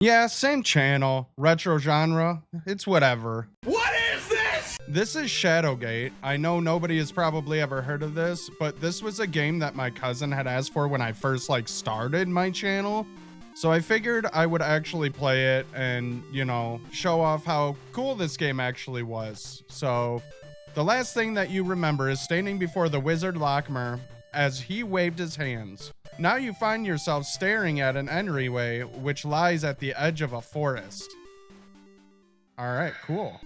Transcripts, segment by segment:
Yeah, same channel, retro genre, it's whatever. What is this? This is Shadowgate. I know nobody has probably ever heard of this, but this was a game that my cousin had asked for when I first started my channel. So I figured I would actually play it and, show off how cool this game actually was. So the last thing that you remember is standing before the wizard Lockmer as he waved his hands. Now you find yourself staring at an entryway which lies at the edge of a forest. All right, cool.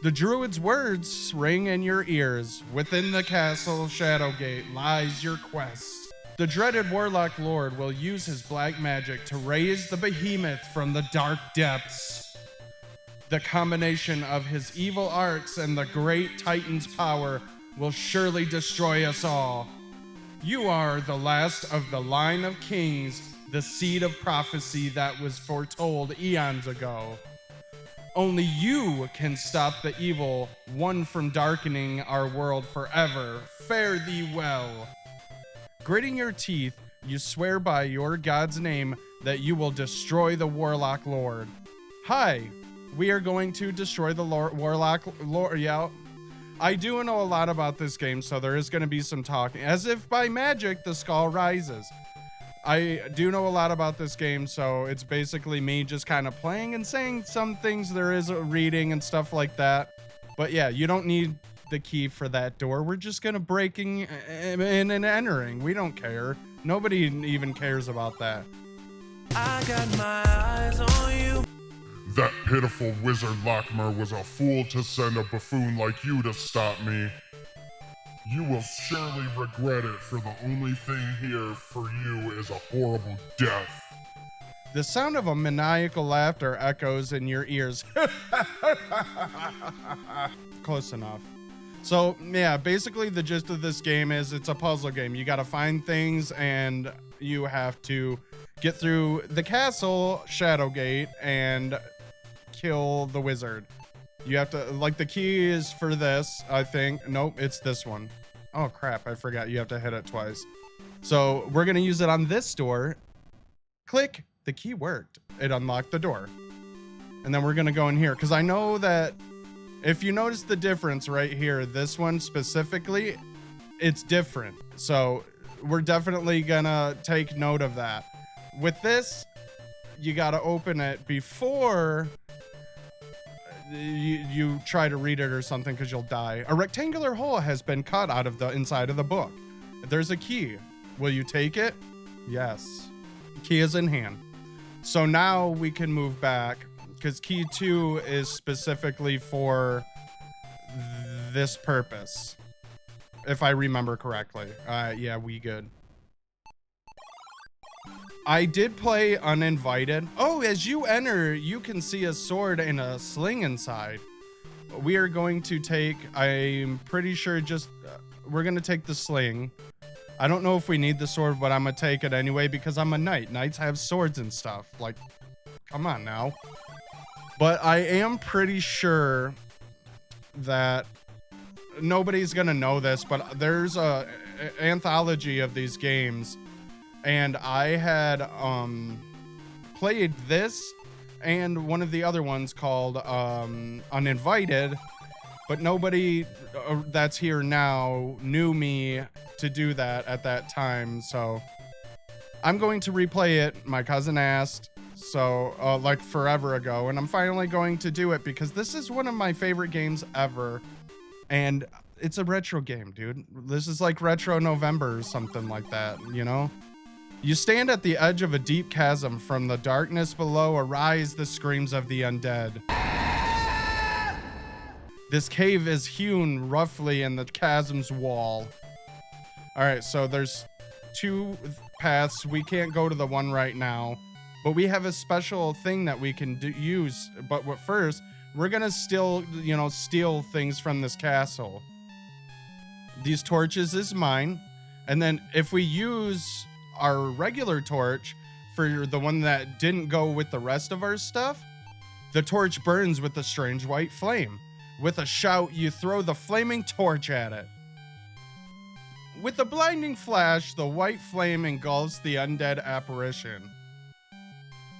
The druid's words ring in your ears. Within the castle Shadowgate lies your quest. The dreaded Warlock Lord will use his black magic to raise the behemoth from the dark depths. The combination of his evil arts and the great Titan's power will surely destroy us all. You are the last of the line of kings, the seed of prophecy that was foretold eons ago. Only you can stop the evil one from darkening our world forever. Fare thee well. Gritting your teeth, you swear by your god's name that you will destroy the Warlock Lord. Hi, we are going to destroy the Warlock Lord. Yeah, I do know a lot about this game, so there is going to be some talking. As if by magic, the skull rises. I do know a lot about this game, so it's basically me just kind of playing and saying some things. There is a reading and stuff like that. But yeah, you don't need the key for that door. We're just going to breaking in and entering. We don't care. Nobody even cares about that. I got my eyes on you. That pitiful wizard Lockmer was a fool to send a buffoon like you to stop me. You will surely regret it, for the only thing here for you is a horrible death. The sound of a maniacal laughter echoes in your ears. Close enough. So, yeah, basically the gist of this game is it's a puzzle game. You got to find things and you have to get through the castle, Shadowgate, and kill the wizard. You have to, the key is for this, I think. Nope, it's this one. Oh, crap, I forgot. You have to hit it twice. So we're going to use it on this door. Click. The key worked. It unlocked the door. And then we're going to go in here, because I know that if you notice the difference right here, this one specifically, it's different. So we're definitely going to take note of that. With this, you got to open it before you try to read it or something, because you'll die. A rectangular hole has been cut out of the inside of the book. There's a key. Will you take it? Yes. Key is in hand. So now we can move back, because key 2 is specifically for this purpose, if I remember correctly. Yeah, we good. I did play uninvited. Oh, as you enter, you can see a sword and a sling inside. We are going to take, I'm pretty sure we're going to take the sling. I don't know if we need the sword, but I'm going to take it anyway because I'm a knight. Knights have swords and stuff. Come on now. But I am pretty sure that nobody's going to know this, but there's a anthology of these games. And I had played this and one of the other ones called Uninvited, but nobody that's here now knew me to do that at that time. So I'm going to replay it. My cousin asked, so forever ago, and I'm finally going to do it because this is one of my favorite games ever. And it's a retro game, dude. This is like Retro November or something like that, you know? You stand at the edge of a deep chasm. From the darkness below arise the screams of the undead. This cave is hewn roughly in the chasm's wall. All right, so there's 2 paths. We can't go to the one right now, but we have a special thing that we can use. But first, we're gonna still, steal things from this castle. These torches is mine, and then if we use our regular torch for the one that didn't go with the rest of our stuff, the torch burns with a strange white flame. With a shout, you throw the flaming torch at it. With a blinding flash, the white flame engulfs the undead apparition.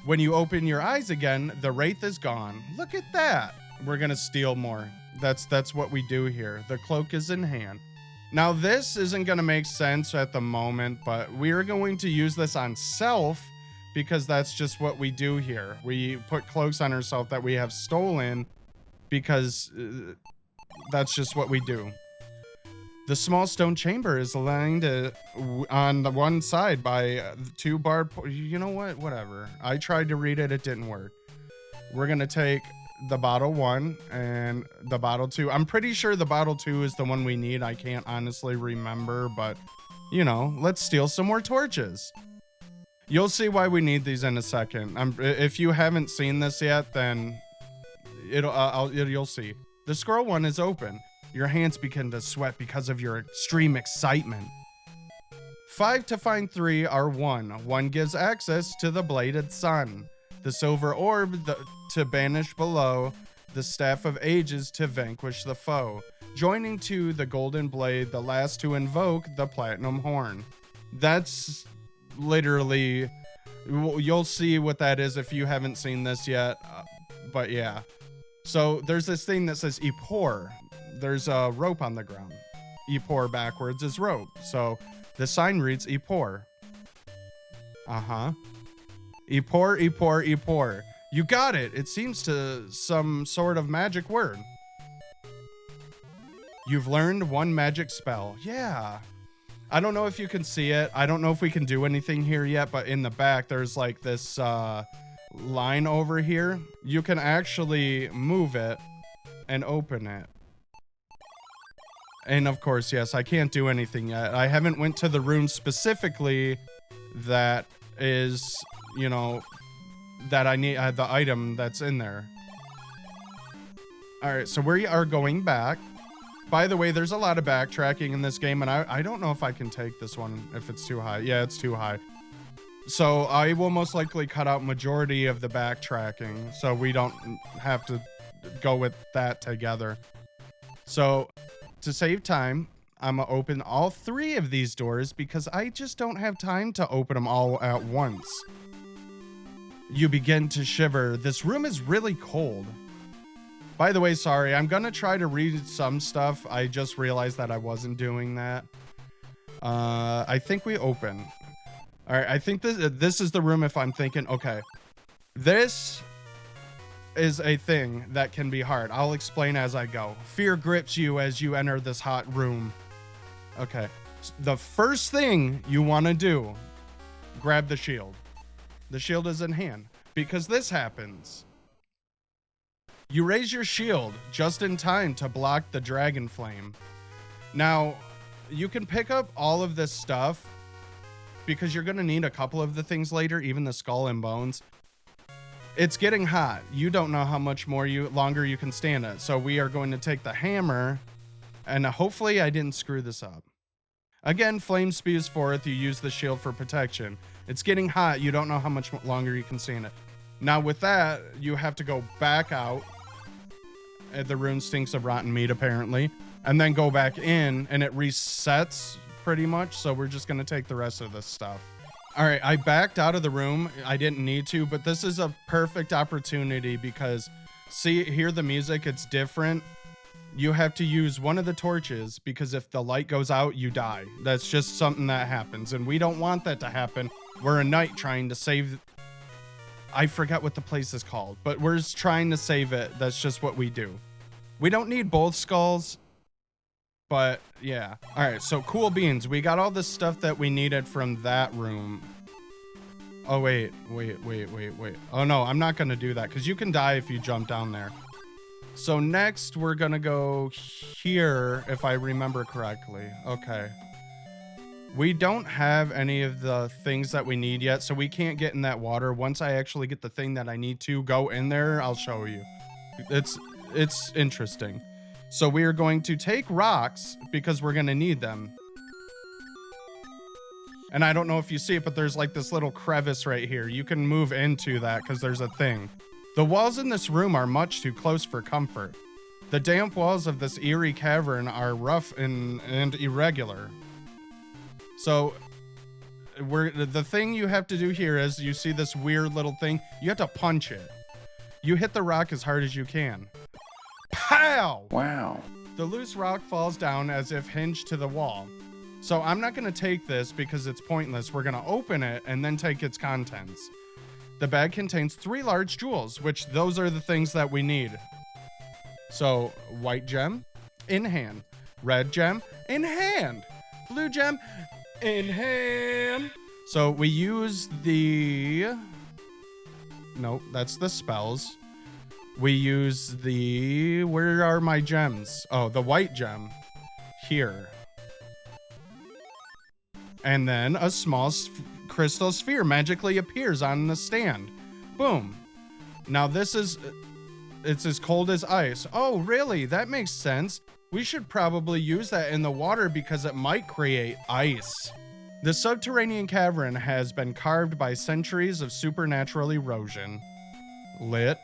When you open your eyes again, the wraith is gone. Look at that. We're gonna steal more. That's what we do here. The cloak is in hand. Now this isn't gonna make sense at the moment, but we're going to use this on self because that's just what we do here. We put cloaks on ourselves that we have stolen because that's just what we do. The small stone chamber is lined on the one side by 2 barred. You know what? Whatever. I tried to read it. It didn't work. We're going to take the bottle 1 and the bottle 2. I'm pretty sure the bottle 2 is the one we need. I can't honestly remember, but you know, let's steal some more torches. You'll see why we need these in a second. If you haven't seen this yet, then you'll see. The scroll 1 is open. Your hands begin to sweat because of your extreme excitement. 5 to find 3 are 1. 1 gives access to the bladed sun. The silver orb to banish below. The staff of ages to vanquish the foe. Joining to the golden blade, the last to invoke the platinum horn. That's literally, you'll see what that is if you haven't seen this yet. But yeah. So there's this thing that says Epor. There's a rope on the ground. Epor backwards is rope. So the sign reads Epor. Epor, Epor, Epor. You got it. It seems to some sort of magic word. You've learned 1 magic spell. Yeah. I don't know if you can see it. I don't know if we can do anything here yet, but in the back, there's like this line over here. You can actually move it and open it. And of course, yes, I can't do anything yet. I haven't went to the room specifically that is, you know, that I need the item that's in there. All right, so we are going back. By the way, there's a lot of backtracking in this game, and I don't know if I can take this one if it's too high. Yeah, it's too high. So I will most likely cut out majority of the backtracking so we don't have to go with that together. So to save time, I'm gonna open all 3 of these doors because I just don't have time to open them all at once. You begin to shiver. This room is really cold. By the way, sorry, I'm gonna try to read some stuff. I just realized that I wasn't doing that. I think we open. All right, I think this is the room if I'm thinking, okay, this is a thing that can be hard. I'll explain as I go. Fear grips you as you enter this hot room. Okay, the first thing you want to do, grab the shield. The shield is in hand because this happens. You raise your shield just in time to block the dragon flame. Now, you can pick up all of this stuff because you're going to need a couple of the things later, even the skull and bones. It's getting hot. You don't know how much longer you can stand it. So we are going to take the hammer, and hopefully I didn't screw this up. Again, flame spews forth. You use the shield for protection. It's getting hot. You don't know how much longer you can stand it. Now with that, you have to go back out. The room stinks of rotten meat, apparently. And then go back in, and it resets pretty much. So we're just going to take the rest of this stuff. All right, I backed out of the room. I didn't need to, but this is a perfect opportunity because, see, hear the music, it's different. You have to use one of the torches because if the light goes out, you die. That's just something that happens, and we don't want that to happen. We're a knight trying to save... I forget what the place is called, but we're just trying to save it. That's just what we do. We don't need both skulls, but yeah. All right, so cool beans. We got all the stuff that we needed from that room. Oh, wait. Oh, no, I'm not going to do that because you can die if you jump down there. So next, we're going to go here, if I remember correctly. Okay. We don't have any of the things that we need yet, so we can't get in that water. Once I actually get the thing that I need to go in there, I'll show you. It's interesting. So we are going to take rocks because we're going to need them. And I don't know if you see it, but there's like this little crevice right here. You can move into that because there's a thing. The walls in this room are much too close for comfort. The damp walls of this eerie cavern are rough and irregular. So the thing you have to do here is you see this weird little thing. You have to punch it. You hit the rock as hard as you can. Pow! Wow. The loose rock falls down as if hinged to the wall. So I'm not going to take this because it's pointless. We're going to open it and then take its contents. The bag contains 3 large jewels, which those are the things that we need. So white gem in hand, red gem in hand, blue gem in hand. So we use the... Nope, that's the spells. We use the... Where are my gems? Oh, the white gem. Here. And then a small crystal sphere magically appears on the stand. Boom. Now this is... It's as cold as ice. Oh, really? That makes sense. We should probably use that in the water because it might create ice. The subterranean cavern has been carved by centuries of supernatural erosion. Lit.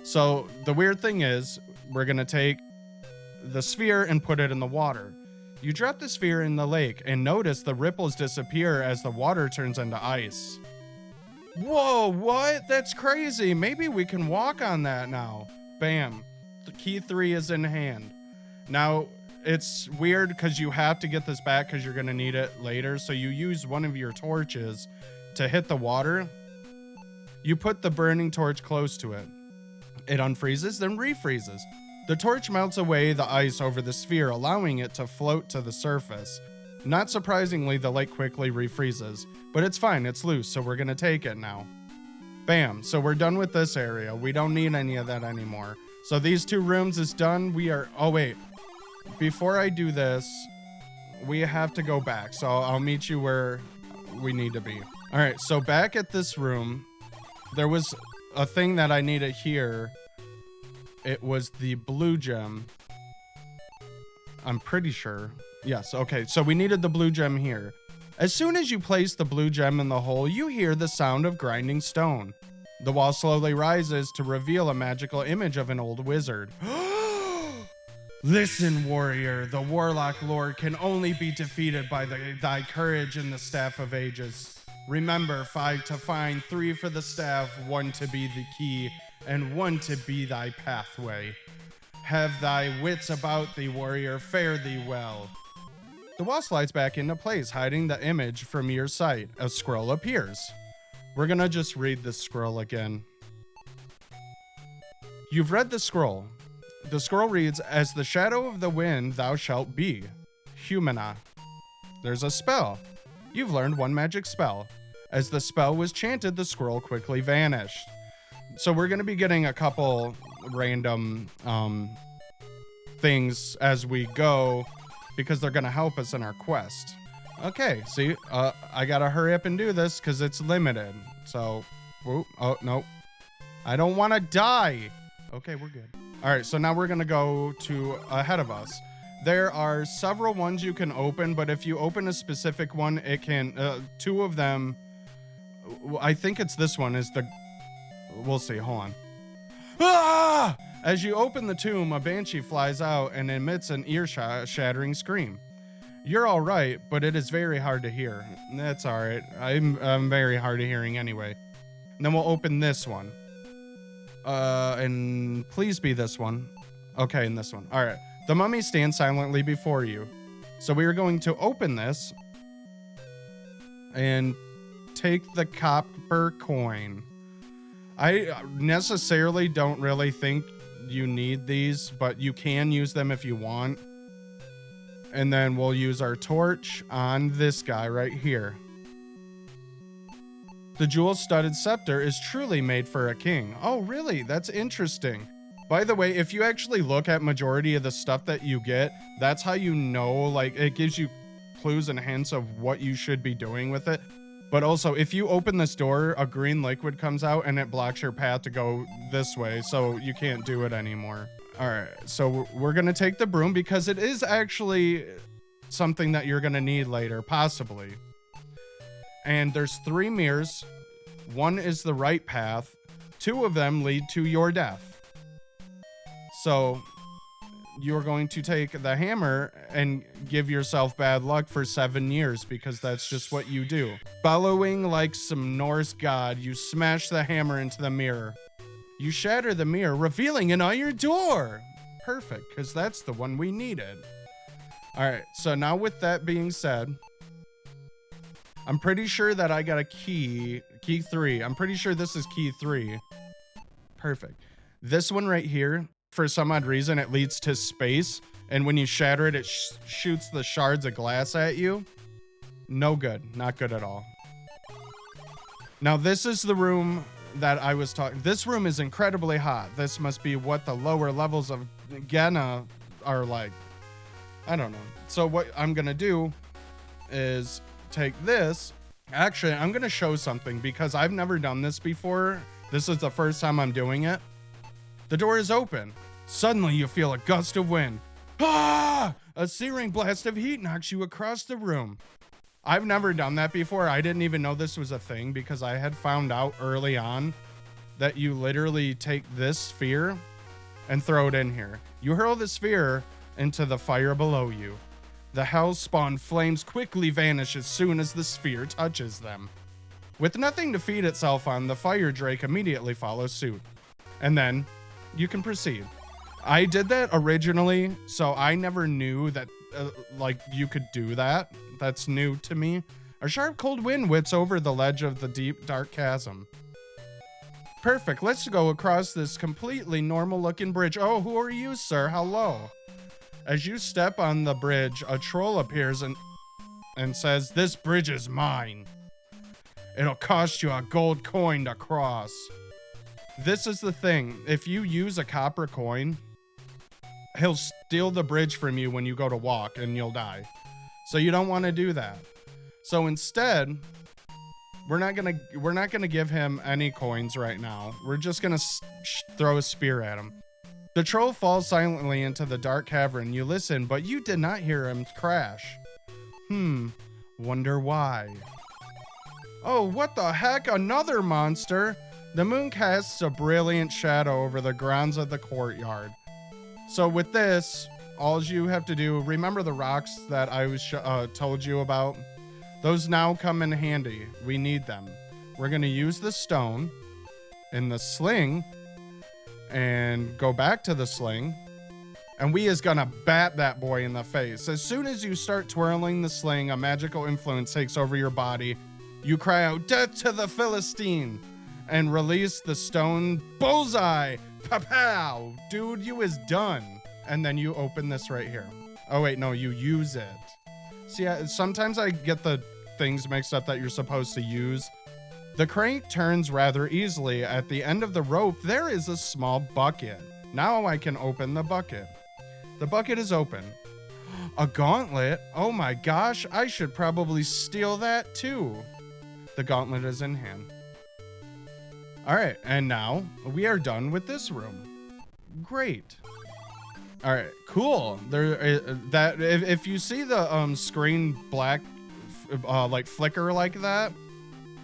So the weird thing is, we're going to take the sphere and put it in the water. You drop the sphere in the lake and notice the ripples disappear as the water turns into ice. Whoa, what? That's crazy. Maybe we can walk on that now. Bam. The key 3 is in hand. Now, it's weird because you have to get this back because you're going to need it later. So you use one of your torches to hit the water. You put the burning torch close to it. It unfreezes, then refreezes. The torch melts away the ice over the sphere, allowing it to float to the surface. Not surprisingly, the lake quickly refreezes, but it's fine, it's loose, so we're gonna take it now. Bam, so we're done with this area. We don't need any of that anymore. So these 2 rooms is done. Oh wait, before I do this, we have to go back. So I'll meet you where we need to be. All right, so back at this room, there was a thing that I needed here. It was the blue gem. I'm pretty sure. Yes, okay, so we needed the blue gem here. As soon as you place the blue gem in the hole, you hear the sound of grinding stone. The wall slowly rises to reveal a magical image of an old wizard. Listen, warrior, the warlock lord can only be defeated by thy courage and the staff of ages. Remember, 5 to find, 3 for the staff, 1 to be the key, and 1 to be thy pathway. Have thy wits about thee, warrior, fare thee well. The wall slides back into place, hiding the image from your sight. A scroll appears. We're gonna just read this scroll again. You've read the scroll. The scroll reads, as the shadow of the wind thou shalt be. Humana. There's a spell. You've learned 1 magic spell. As the spell was chanted, the scroll quickly vanished. So we're going to be getting a couple random things as we go because they're going to help us in our quest. Okay, see, I got to hurry up and do this because it's limited. So, oh, no. I don't want to die. Okay, we're good. All right, so now we're going to go to ahead of us. There are several ones you can open, but if you open a specific one, it can, 2 of them, I think it's this one is the, we'll see, hold on. Ah! As you open the tomb, a banshee flies out and emits an ear-shattering scream. You're all right, but it is very hard to hear. That's all right. I'm very hard of hearing anyway. And then we'll open this one. And please be this one. Okay, and this one. All right. The mummy stands silently before you. So we are going to open this and take the copper coin. I necessarily don't really think you need these, but you can use them if you want. And then we'll use our torch on this guy right here. The jewel-studded scepter is truly made for a king. Oh, really? That's interesting. By the way, if you actually look at majority of the stuff that you get, that's how you know, like, it gives you clues and hints of what you should be doing with it. But also, if you open this door, a green liquid comes out and it blocks your path to go this way, so you can't do it anymore. All right, so we're going to take the broom because it is actually something that you're going to need later, possibly. And there's 3 mirrors. 1 is the right path. 2 of them lead to your death. So you're going to take the hammer and give yourself bad luck for 7 years because that's just what you do. Bellowing like some Norse god, you smash the hammer into the mirror. You shatter the mirror, revealing an iron door. Perfect, because that's the one we needed. All right, so now with that being said, I'm pretty sure that I got a key 3. I'm pretty sure this is key 3. Perfect. This one right here, for some odd reason, it leads to space. And when you shatter it, it shoots the shards of glass at you. No good. Not good at all. Now, this is the room that I was talking. This room is incredibly hot. This must be what the lower levels of Genna are like. I don't know. So what I'm going to do is take this. Actually, I'm going to show something because I've never done this before. This is the first time I'm doing it. The door is open. Suddenly, you feel a gust of wind. Ah! A searing blast of heat knocks you across the room. I've never done that before. I didn't even know this was a thing because I had found out early on that you literally take this sphere and throw it in here. You hurl the sphere into the fire below you. The hell-spawn flames quickly vanish as soon as the sphere touches them. With nothing to feed itself on, the fire drake immediately follows suit. And then you can proceed. I did that originally, so I never knew that like you could do that. That's new to me. A sharp cold wind whips over the ledge of the deep dark chasm. Perfect. Let's go across this completely normal looking bridge. Oh, who are you, sir? Hello. As you step on the bridge, a troll appears and says, "This bridge is mine. It'll cost you a gold coin to cross." This is the thing. If you use a copper coin, he'll steal the bridge from you when you go to walk and you'll die. So you don't want to do that. So instead, we're not gonna give him any coins right now. We're just gonna throw a spear at him. The troll falls silently into the dark cavern. You listen, but you did not hear him crash. Wonder why. Oh, what the heck? Another monster! The moon casts a brilliant shadow over the grounds of the courtyard. So with this, all you have to do, remember the rocks that I was told you about? Those now come in handy. We need them. We're going to use the stone in the sling and go back to the sling. And we is going to bat that boy in the face. As soon as you start twirling the sling, a magical influence takes over your body. You cry out, "Death to the Philistine!" and release the stone bullseye. Pow! Dude, you is done. And then you open this right here. Oh, wait, no, you use it. See, sometimes I get the things mixed up that you're supposed to use. The crank turns rather easily. At the end of the rope, there is a small bucket. Now I can open the bucket. The bucket is open. A gauntlet? Oh my gosh, I should probably steal that too. The gauntlet is in hand. All right, and now we are done with this room. Great. All right, cool. That if you see the screen black, like flicker like that,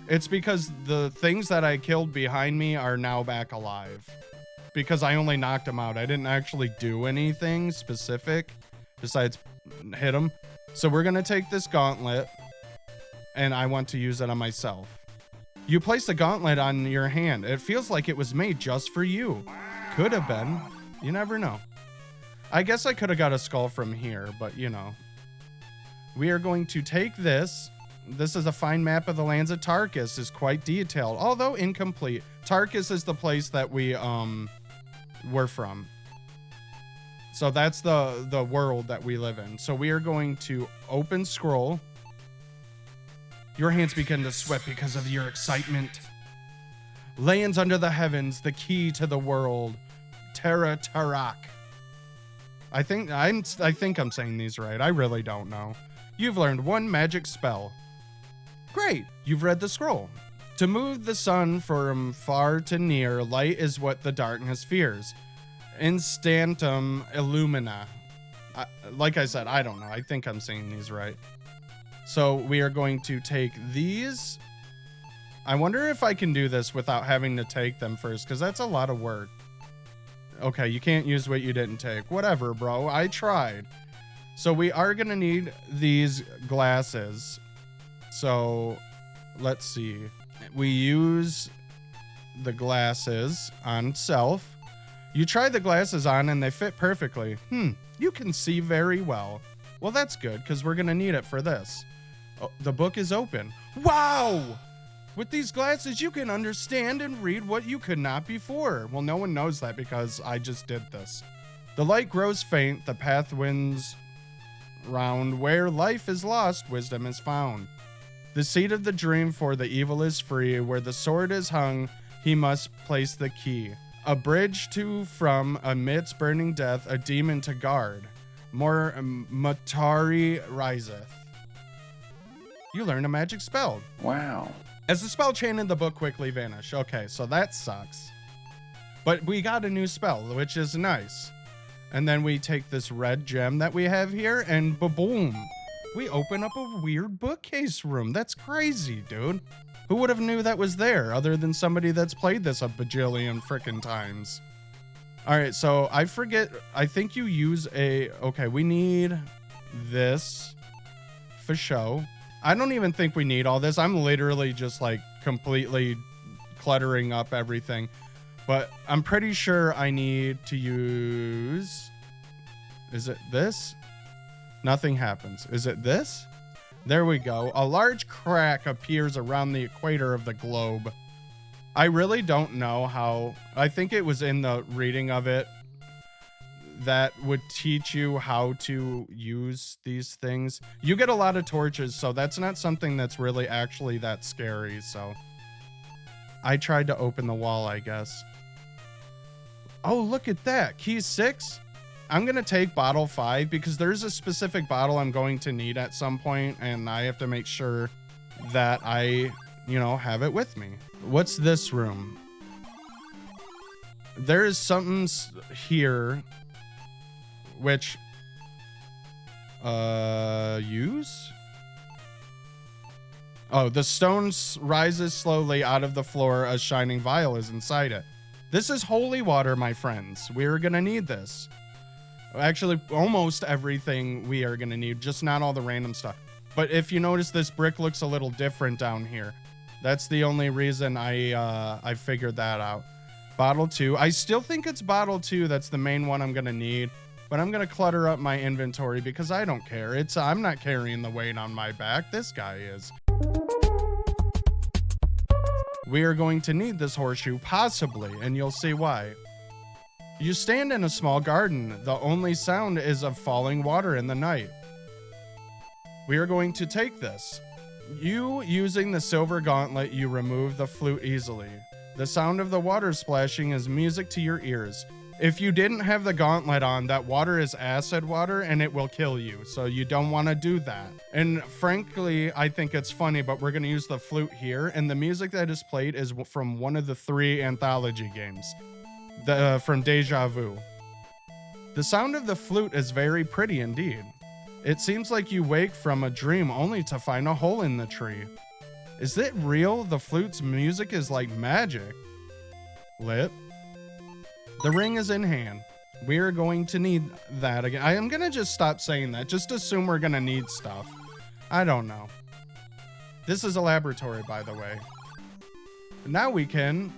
it's because the things that I killed behind me are now back alive. Because I only knocked them out. I didn't actually do anything specific besides hit them. So we're gonna take this gauntlet, and I want to use it on myself. You place the gauntlet on your hand. It feels like it was made just for you. Could have been. You never know. I guess I could have got a skull from here, but you know. We are going to take this. This is a fine map of the lands of Tarkus. It's quite detailed, although incomplete. Tarkus is the place that we're from. So that's the world that we live in. So we are going to open scroll. Your hands begin to sweat because of your excitement. Lands under the heavens, the key to the world. Terra Tarak. I think I'm saying these right. I really don't know. You've learned one magic spell. Great, you've read the scroll. To move the sun from far to near, light is what the darkness fears. Instantum illumina. Like I said, I don't know. I think I'm saying these right. So we are going to take these. I wonder if I can do this without having to take them first, because that's a lot of work. Okay, you can't use what you didn't take. Whatever, bro. I tried. So we are going to need these glasses. So let's see. We use the glasses on self. You try the glasses on and they fit perfectly. You can see very well. Well, that's good because we're going to need it for this. Oh, the book is open. Wow! With these glasses, you can understand and read what you could not before. Well, no one knows that because I just did this. The light grows faint, the path winds round. Where life is lost, wisdom is found. The seed of the dream for the evil is free. Where the sword is hung, he must place the key. A bridge to from amidst burning death, a demon to guard. More Matari riseth. You learn a magic spell. Wow. As the spell chain in the book quickly vanished. Okay, so that sucks. But we got a new spell, which is nice. And then we take this red gem that we have here and ba-boom. We open up a weird bookcase room. That's crazy, dude. Who would have knew that was there other than somebody that's played this a bajillion frickin' times? All right, so I forget. I think you use a... Okay, we need this for show. I don't even think we need all this. I'm literally just like completely cluttering up everything. But I'm pretty sure I need to use... Is it this? Nothing happens. Is it this? There we go. A large crack appears around the equator of the globe. I really don't know how... I think it was in the reading of it that would teach you how to use these things. You get a lot of torches, so that's not something that's really actually that scary, so... I tried to open the wall, I guess. Oh, look at that. Key 6? I'm going to take bottle 5 because there's a specific bottle I'm going to need at some point, and I have to make sure that I, have it with me. What's this room? There is something here which use? Oh, the stone rises slowly out of the floor. A shining vial is inside it. This is holy water, my friends. We're going to need this. Actually, almost everything we are going to need, just not all the random stuff. But if you notice, this brick looks a little different down here. That's the only reason I figured that out. Bottle 2. I still think it's bottle 2 that's the main one I'm going to need. But I'm going to clutter up my inventory because I don't care. I'm not carrying the weight on my back. This guy is. We are going to need this horseshoe, possibly, and you'll see why. You stand in a small garden. The only sound is of falling water in the night. We are going to take this. Using the silver gauntlet, you remove the flute easily. The sound of the water splashing is music to your ears. If you didn't have the gauntlet on, that water is acid water and it will kill you. So you don't want to do that. And frankly, I think it's funny, but we're going to use the flute here. And the music that is played is from one of the 3 anthology games. From Deja Vu. The sound of the flute is very pretty indeed. It seems like you wake from a dream only to find a hole in the tree. Is it real? The flute's music is like magic. Lit. The ring is in hand. We are going to need that again. I am going to just stop saying that. Just assume we're going to need stuff. I don't know. This is a laboratory, by the way. Now we can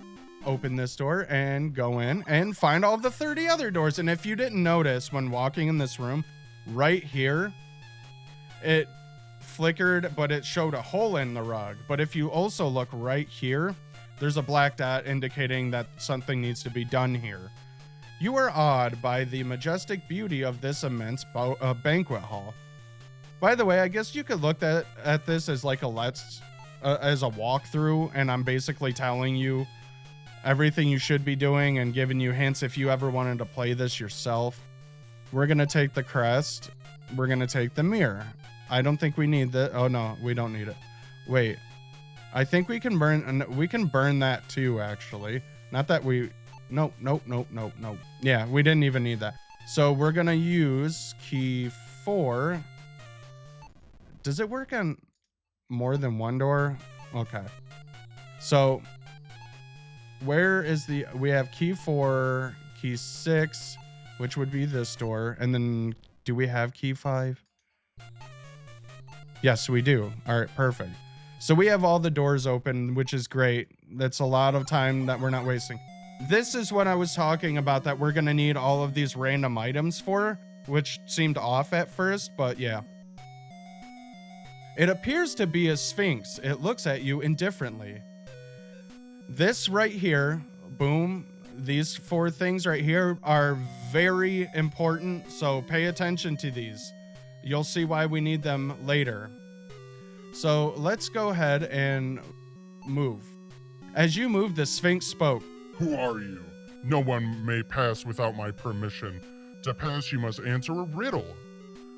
open this door and go in and find all the 30 other doors. And if you didn't notice when walking in this room, right here, it flickered, but it showed a hole in the rug. But if you also look right here, there's a black dot indicating that something needs to be done here. You are awed by the majestic beauty of this immense banquet hall. By the way, I guess you could look at this as like as a walkthrough, and I'm basically telling you everything you should be doing and giving you hints if you ever wanted to play this yourself. We're going to take the crest. We're going to take the mirror. I don't think we need the... Oh, no, we don't need it. Wait. I think we can burn that too, actually. Not that we... Nope. Yeah, we didn't even need that. So we're going to use key 4. Does it work on more than one door? Okay. So... Where is we have key 4, key 6, which would be this door, and then Do we have key 5? Yes, we do. All right, perfect. So we have all the doors open, which is great. That's a lot of time that we're not wasting. This is what I was talking about that we're going to need all of these random items for, which seemed off at first, but yeah. It appears to be a sphinx. It looks at you indifferently. This right here, boom, these 4 things right here are very important, so pay attention to these. You'll see why we need them later. So let's go ahead and move. As you move, the Sphinx spoke. Who are you? No one may pass without my permission. To pass, you must answer a riddle.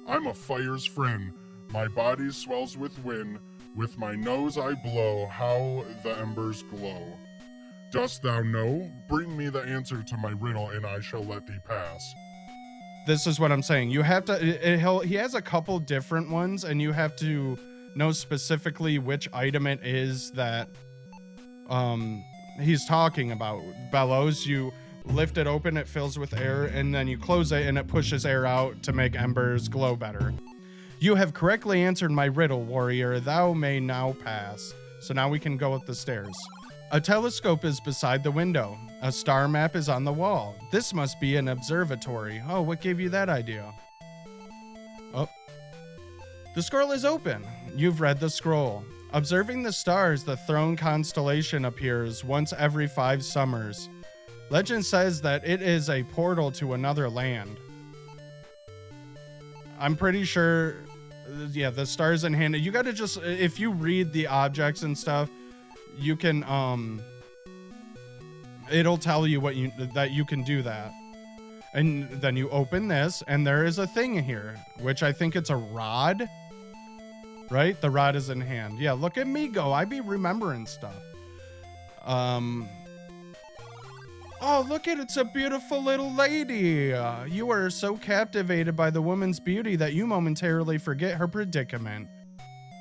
I'm a fire's friend. My body swells with wind. With my nose I blow, how the embers glow. Dost thou know? Bring me the answer to my riddle, and I shall let thee pass. This is what I'm saying. You have to, he has a couple different ones, and you have to know specifically which item it is that he's talking about. Bellows, you lift it open, it fills with air, and then you close it and it pushes air out to make embers glow better. You have correctly answered my riddle, warrior. Thou may now pass. So now we can go up the stairs. A telescope is beside the window. A star map is on the wall. This must be an observatory. Oh, what gave you that idea? Oh. The scroll is open. You've read the scroll. Observing the stars, the throne constellation appears once every 5 summers. Legend says that it is a portal to another land. I'm pretty sure, yeah, the stars in hand. You gotta just, if you read the objects and stuff, you can, it'll tell you that you can do that. And then you open this, and there is a thing here, which I think it's a rod. Right? The rod is in hand. Yeah, look at me go. I be remembering stuff. Oh, look at it's a beautiful little lady. You are so captivated by the woman's beauty that you momentarily forget her predicament.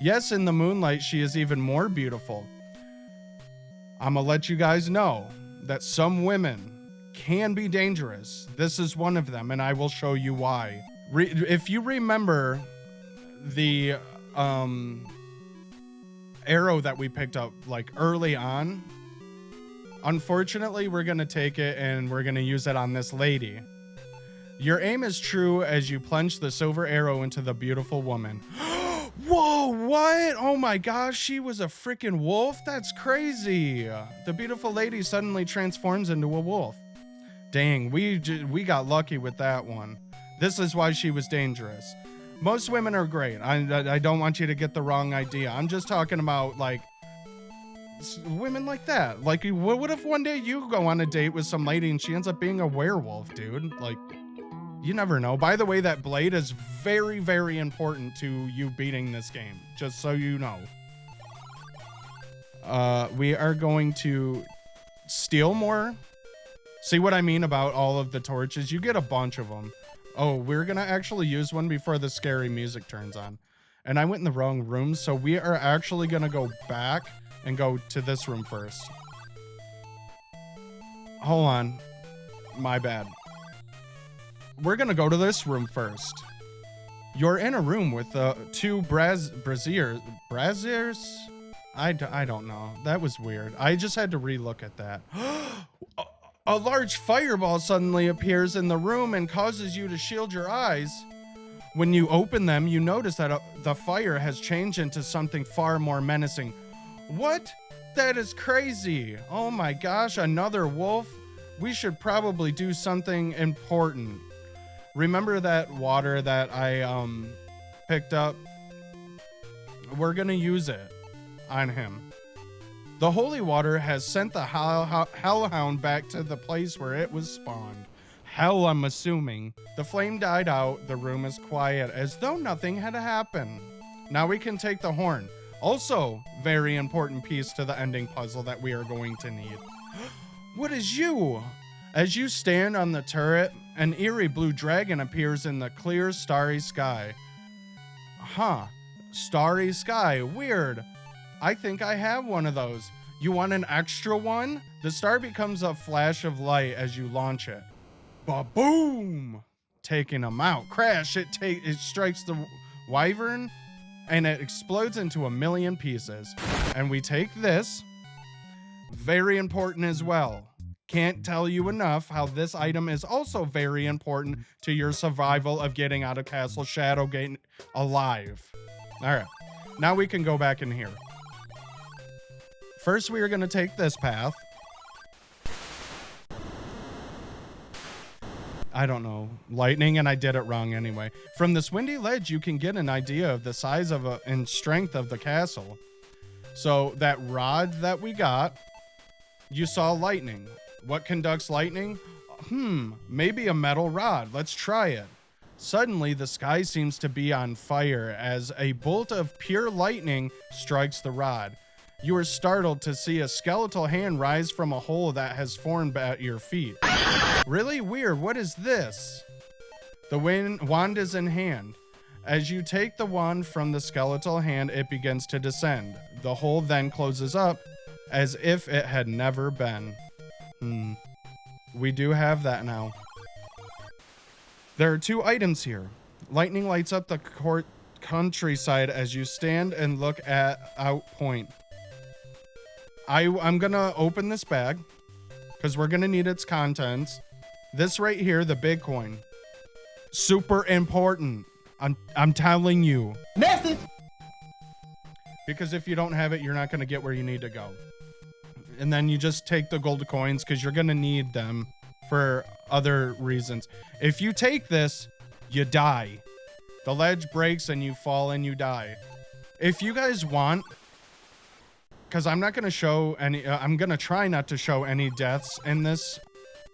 Yes, in the moonlight, she is even more beautiful. I'm gonna let you guys know that some women can be dangerous. This is one of them, and I will show you why. If you remember the arrow that we picked up like early on, unfortunately we're gonna take it and we're gonna use it on this lady. Your aim is true as you plunge the silver arrow into the beautiful woman. Whoa, what? Oh my gosh, she was a freaking wolf? That's crazy. The beautiful lady suddenly transforms into a wolf. Dang, we got lucky with that one. This is why she was dangerous. Most women are great. I don't want you to get the wrong idea. I'm just talking about, like, women like that. Like, what if one day you go on a date with some lady and she ends up being a werewolf, dude? Like, you never know. By the way, that blade is very, very important to you beating this game, just so you know. We are going to steal more. See what I mean about all of the torches? You get a bunch of them. Oh, we're going to actually use one before the scary music turns on. And I went in the wrong room, so we are actually going to go back and go to this room first. Hold on. My bad. We're going to go to this room first. You're in a room with 2 braziers. Braziers? I don't know. That was weird. I just had to relook at that. A large fireball suddenly appears in the room and causes you to shield your eyes. When you open them, you notice that the fire has changed into something far more menacing. What? That is crazy. Oh my gosh, another wolf? We should probably do something important. Remember that water that I picked up? We're gonna use it on him. The holy water has sent the hellhound back to the place where it was spawned. Hell, I'm assuming. The flame died out. The room is quiet, as though nothing had happened. Now we can take the horn. Also, very important piece to the ending puzzle that we are going to need. What is you? As you stand on the turret, an eerie blue dragon appears in the clear, starry sky. Huh. Starry sky. Weird. I think I have one of those. You want an extra one? The star becomes a flash of light as you launch it. Ba-boom! taking them out. Crash! It strikes the wyvern, and it explodes into a million pieces. And we take this. Very important as well. Can't tell you enough how this item is also very important to your survival of getting out of Castle Shadowgate alive. All right, now we can go back in here. First, we are going to take this path. I don't know, lightning, and I did it wrong anyway. From this windy ledge, you can get an idea of the size of and strength of the castle. So that rod that we got, you saw lightning. What conducts lightning? Maybe a metal rod. Let's try it. Suddenly, the sky seems to be on fire as a bolt of pure lightning strikes the rod. You are startled to see a skeletal hand rise from a hole that has formed at your feet. Really weird. What is this? The wand is in hand. As you take the wand from the skeletal hand, it begins to descend. The hole then closes up as if it had never been. We do have that now. There are 2 items here. Lightning lights up the countryside as you stand and look at Out Point. I'm gonna open this bag because we're gonna need its contents. This right here, the big coin. Super important. I'm telling you. Message! Because if you don't have it, you're not gonna get where you need to go. And then you just take the gold coins because you're gonna need them for other reasons. If you take this, you die. The ledge breaks and you fall and you die. If you guys want, because I'm not gonna show any, I'm gonna try not to show any deaths in this.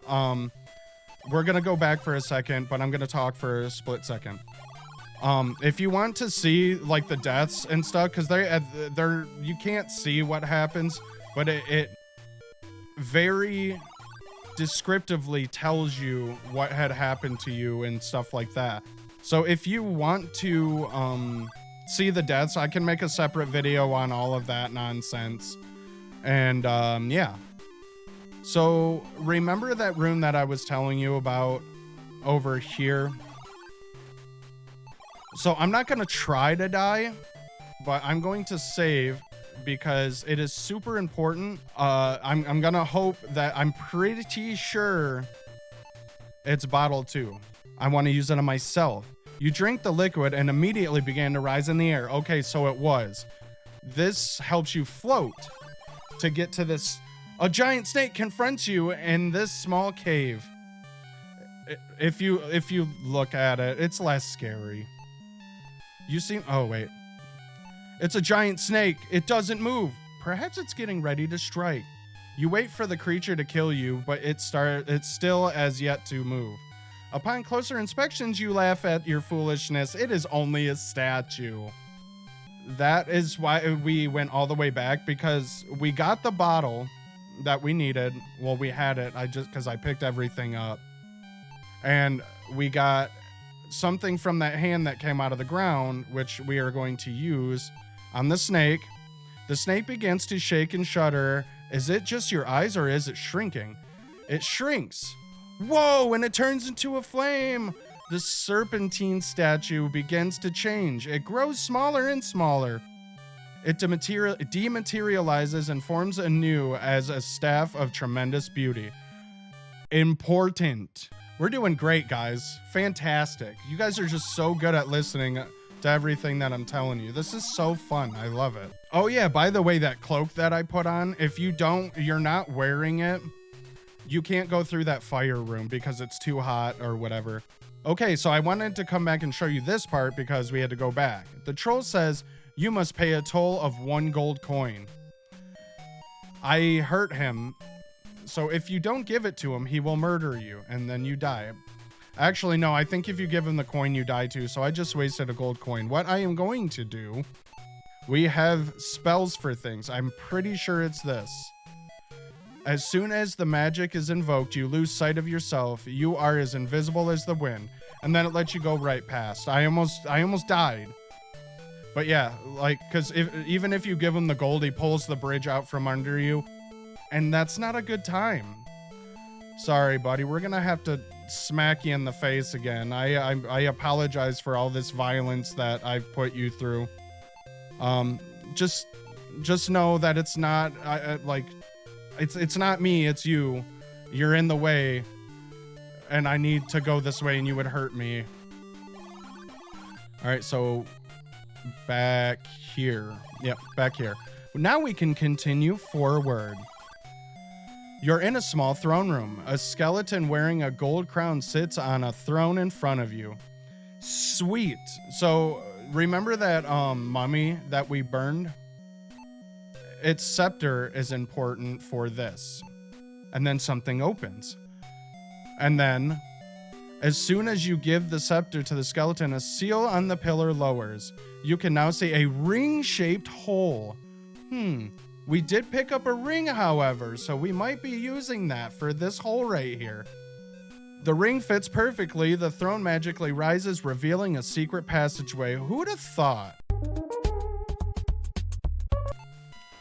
We're gonna go back for a second, but I'm gonna talk for a split second. If you want to see like the deaths and stuff, because they're you can't see what happens, but it very descriptively tells you what had happened to you and stuff like that. So if you want to see the deaths, I can make a separate video on all of that nonsense. And yeah. So remember that room that I was telling you about over here? So I'm not going to try to die, but I'm going to save because it is super important. I'm going to hope that I'm pretty sure it's bottle 2. I want to use it on myself. You drink the liquid and immediately began to rise in the air. Okay, so it was. This helps you float to get to this. A giant snake confronts you in this small cave. If you look at it, it's less scary. You see, oh wait. It's a giant snake. It doesn't move. Perhaps it's getting ready to strike. You wait for the creature to kill you, but it's still as yet to move. Upon closer inspections, you laugh at your foolishness. It is only a statue. That is why we went all the way back, because we got the bottle that we needed. Well, we had it. Because I picked everything up. And we got something from that hand that came out of the ground, which we are going to use on the snake. The snake begins to shake and shudder. Is it just your eyes or is it shrinking? It shrinks. Whoa, and it turns into a flame. The serpentine statue begins to change. It grows smaller and smaller. It dematerializes and forms anew as a staff of tremendous beauty. Important. We're doing great, guys. Fantastic. You guys are just so good at listening to everything that I'm telling you. This is so fun. I love it. Oh yeah, by the way, that cloak that I put on, if you're not wearing it, you can't go through that fire room because it's too hot or whatever. Okay, so I wanted to come back and show you this part because we had to go back. The troll says, you must pay a toll of 1 gold coin. I hurt him, so if you don't give it to him, he will murder you, and then you die. Actually, no, I think if you give him the coin, you die too, so I just wasted a gold coin. What I am going to do, we have spells for things. I'm pretty sure it's this. As soon as the magic is invoked, you lose sight of yourself. You are as invisible as the wind. And then it lets you go right past. I almost died. But yeah, like, because even if you give him the gold, he pulls the bridge out from under you. And that's not a good time. Sorry, buddy. We're going to have to smack you in the face again. I apologize for all this violence that I've put you through. Just know that it's not it's not me, it's you. You're in the way, and I need to go this way, and you would hurt me. All right, so back here. Yep, back here. Now we can continue forward. You're in a small throne room. A skeleton wearing a gold crown sits on a throne in front of you. Sweet. So remember that mummy that we burned? Its scepter is important for this. And then something opens. And then, as soon as you give the scepter to the skeleton, a seal on the pillar lowers. You can now see a ring-shaped hole. We did pick up a ring, however, so we might be using that for this hole right here. The ring fits perfectly. The throne magically rises, revealing a secret passageway. Who'd have thought?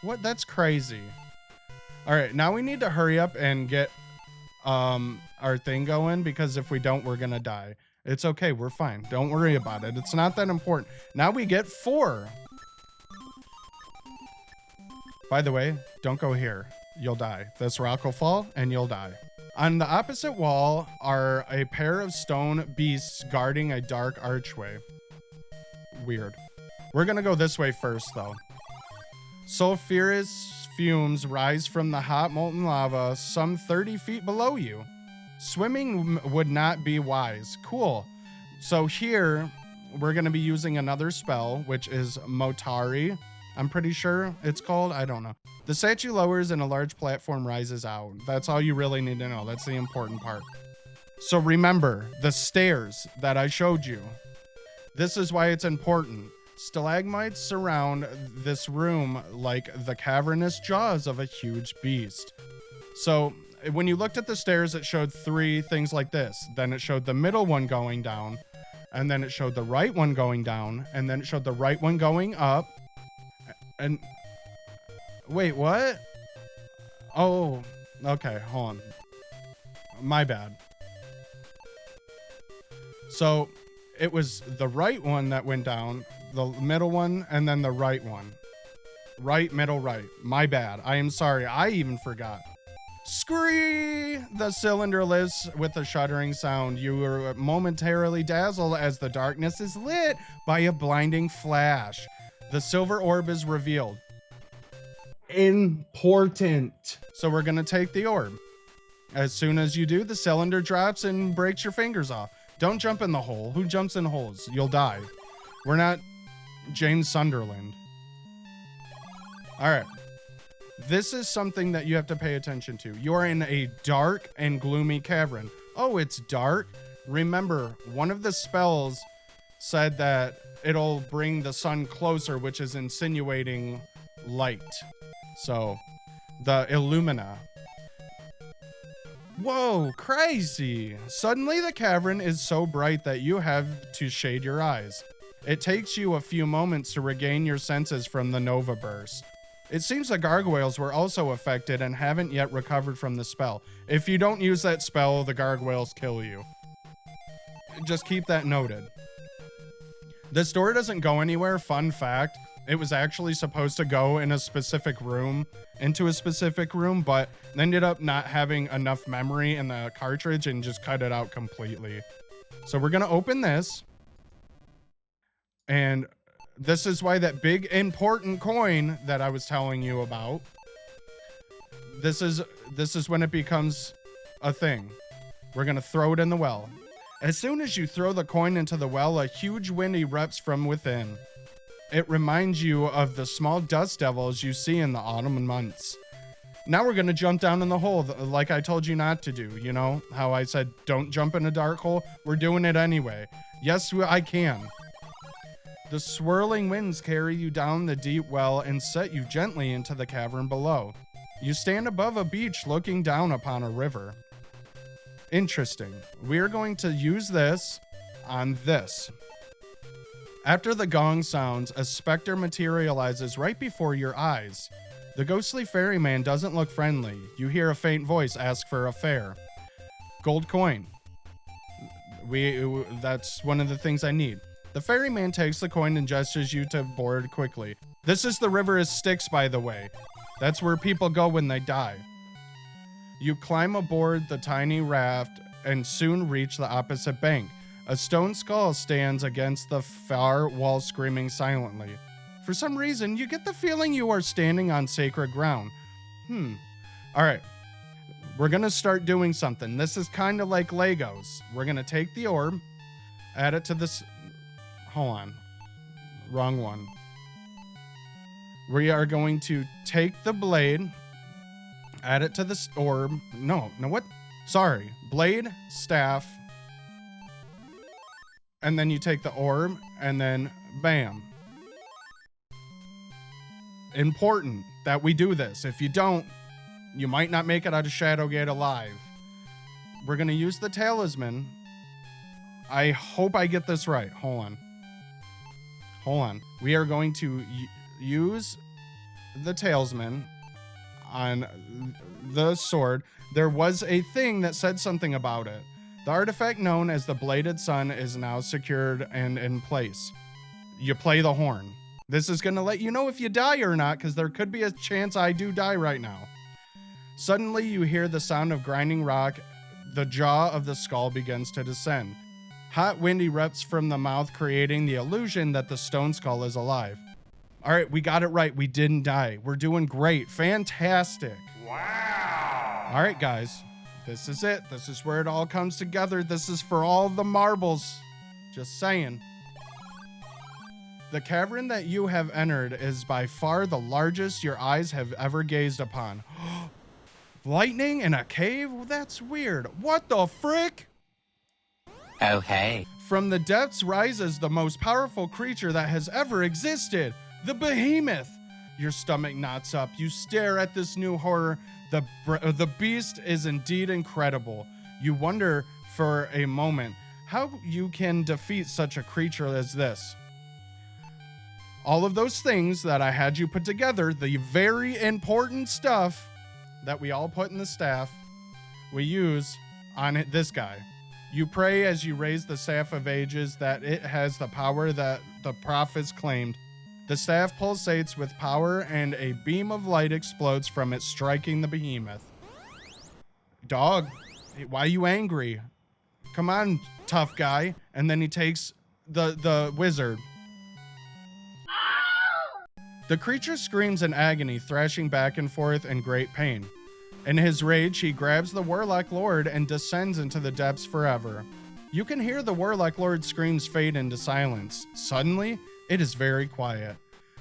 What? That's crazy. All right, now we need to hurry up and get our thing going, because if we don't, we're gonna die. It's okay, we're fine. Don't worry about it. It's not that important. Now we get 4. By the way, don't go here. You'll die. This rock will fall and you'll die. On the opposite wall are a pair of stone beasts guarding a dark archway. Weird. We're gonna go this way first, though. Sulfurous fumes rise from the hot molten lava some 30 feet below you. Swimming would not be wise. Cool. So here, we're going to be using another spell, which is Motari. I'm pretty sure it's called. I don't know. The statue lowers and a large platform rises out. That's all you really need to know. That's the important part. So remember, the stairs that I showed you. This is why it's important. Stalagmites surround this room like the cavernous jaws of a huge beast. So when you looked at the stairs, it showed 3 things like this. Then it showed the middle one going down, and then it showed the right one going down, and then it showed the right one going up. And wait, what? Oh, okay, hold on. My bad. So it was the right one that went down, the middle one, and then the right one. Right, middle, right. My bad. I am sorry. I even forgot. Scree! The cylinder lifts with a shuddering sound. You are momentarily dazzled as the darkness is lit by a blinding flash. The silver orb is revealed. Important. So we're going to take the orb. As soon as you do, the cylinder drops and breaks your fingers off. Don't jump in the hole. Who jumps in holes? You'll die. We're not James Sunderland. All right. This is something that you have to pay attention to. You are in a dark and gloomy cavern. Oh, it's dark? Remember, one of the spells said that it'll bring the sun closer, which is insinuating light. So, the Illumina. Whoa, crazy. Suddenly the cavern is so bright that you have to shade your eyes. It takes you a few moments to regain your senses from the Nova Burst. It seems the gargoyles were also affected and haven't yet recovered from the spell. If you don't use that spell, the gargoyles kill you. Just keep that noted. This door doesn't go anywhere. Fun fact, it was actually supposed to go in a specific room, into a specific room, but ended up not having enough memory in the cartridge and just cut it out completely. So we're going to open this. And this is why that big important coin that I was telling you about, this is when it becomes a thing. We're going to throw it in the well. As soon as you throw the coin into the well, a huge wind erupts from within. It reminds you of the small dust devils you see in the autumn months. Now we're going to jump down in the hole like I told you not to do. You know how I said don't jump in a dark hole? We're doing it anyway. Yes, I can. The swirling winds carry you down the deep well and set you gently into the cavern below. You stand above a beach looking down upon a river. Interesting. We're going to use this on this. After the gong sounds, a specter materializes right before your eyes. The ghostly ferryman doesn't look friendly. You hear a faint voice ask for a fare. Gold coin. That's one of the things I need. The ferryman takes the coin and gestures you to board quickly. This is the river is Styx, by the way. That's where people go when they die. You climb aboard the tiny raft and soon reach the opposite bank. A stone skull stands against the far wall, screaming silently. For some reason, you get the feeling you are standing on sacred ground. All right. We're going to start doing something. This is kind of like Legos. We're going to take the orb, add it to this. Hold on. Wrong one. We are going to take the blade, add it to the orb. No, what? Sorry. Blade, staff, and then you take the orb, and then bam. Important that we do this. If you don't, you might not make it out of Shadowgate alive. We're going to use the talisman. I hope I get this right. Hold on. We are going to use the talisman on the sword. There was a thing that said something about it. The artifact known as the Bladed Sun is now secured and in place. You play the horn. This is going to let you know if you die or not, because there could be a chance I do die right now. Suddenly, you hear the sound of grinding rock. The jaw of the skull begins to descend. Hot wind erupts from the mouth, creating the illusion that the stone skull is alive. All right, we got it right. We didn't die. We're doing great. Fantastic. Wow. All right, guys. This is it. This is where it all comes together. This is for all the marbles. Just saying. The cavern that you have entered is by far the largest your eyes have ever gazed upon. Lightning in a cave? Well, that's weird. What the frick? Oh, hey. From the depths rises the most powerful creature that has ever existed, the behemoth. Your stomach knots up. You stare at this new horror. The beast is indeed incredible. You wonder for a moment how you can defeat such a creature as this. All of those things that I had you put together, the very important stuff that we all put in the staff, we use on this guy. You pray as you raise the Staff of Ages that it has the power that the prophets claimed. The staff pulsates with power and a beam of light explodes from it, striking the behemoth. Dog, why are you angry? Come on, tough guy. And then he takes the wizard. The creature screams in agony, thrashing back and forth in great pain. In his rage, he grabs the Warlock Lord and descends into the depths forever. You can hear the Warlock Lord's screams fade into silence. Suddenly, it is very quiet.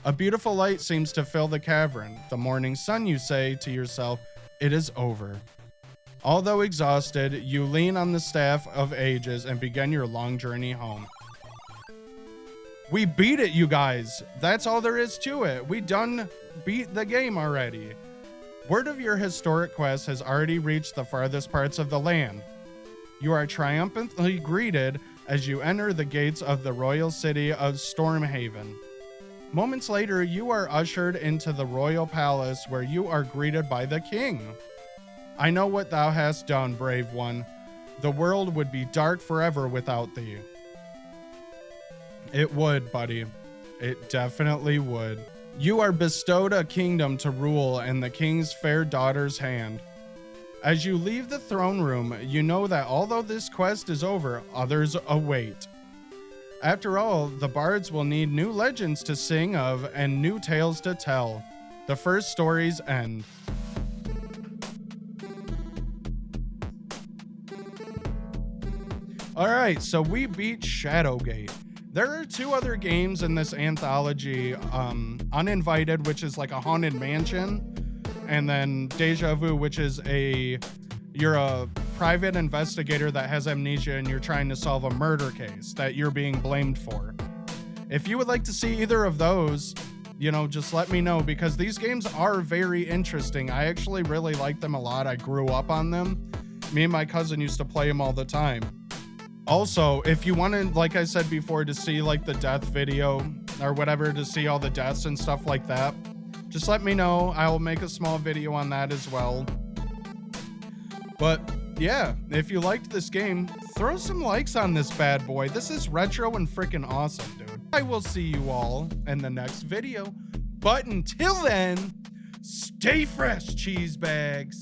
A beautiful light seems to fill the cavern. The morning sun, you say to yourself, it is over. Although exhausted, you lean on the Staff of Ages and begin your long journey home. We beat it, you guys. That's all there is to it. We done beat the game already. Word of your historic quest has already reached the farthest parts of the land. You are triumphantly greeted as you enter the gates of the royal city of Stormhaven. Moments later, you are ushered into the royal palace where you are greeted by the king. I know what thou hast done, brave one. The world would be dark forever without thee. It would, buddy. It definitely would. You are bestowed a kingdom to rule in the king's fair daughter's hand. As you leave the throne room, you know that although this quest is over, others await. After all, the bards will need new legends to sing of and new tales to tell. The first stories end. All right, so we beat Shadowgate. There are two other games in this anthology, Uninvited, which is like a haunted mansion, and then Deja Vu, which is you're a private investigator that has amnesia and you're trying to solve a murder case that you're being blamed for. If you would like to see either of those, just let me know, because these games are very interesting. I actually really like them a lot. I grew up on them. Me and my cousin used to play them all the time. Also, if you wanted, like I said before, to see like the death video or whatever, to see all the deaths and stuff like that, just let me know. I'll make a small video on that as well. But yeah, if you liked this game, throw some likes on this bad boy. This is retro and freaking awesome, dude. I will see you all in the next video. But until then, stay fresh, cheese bags.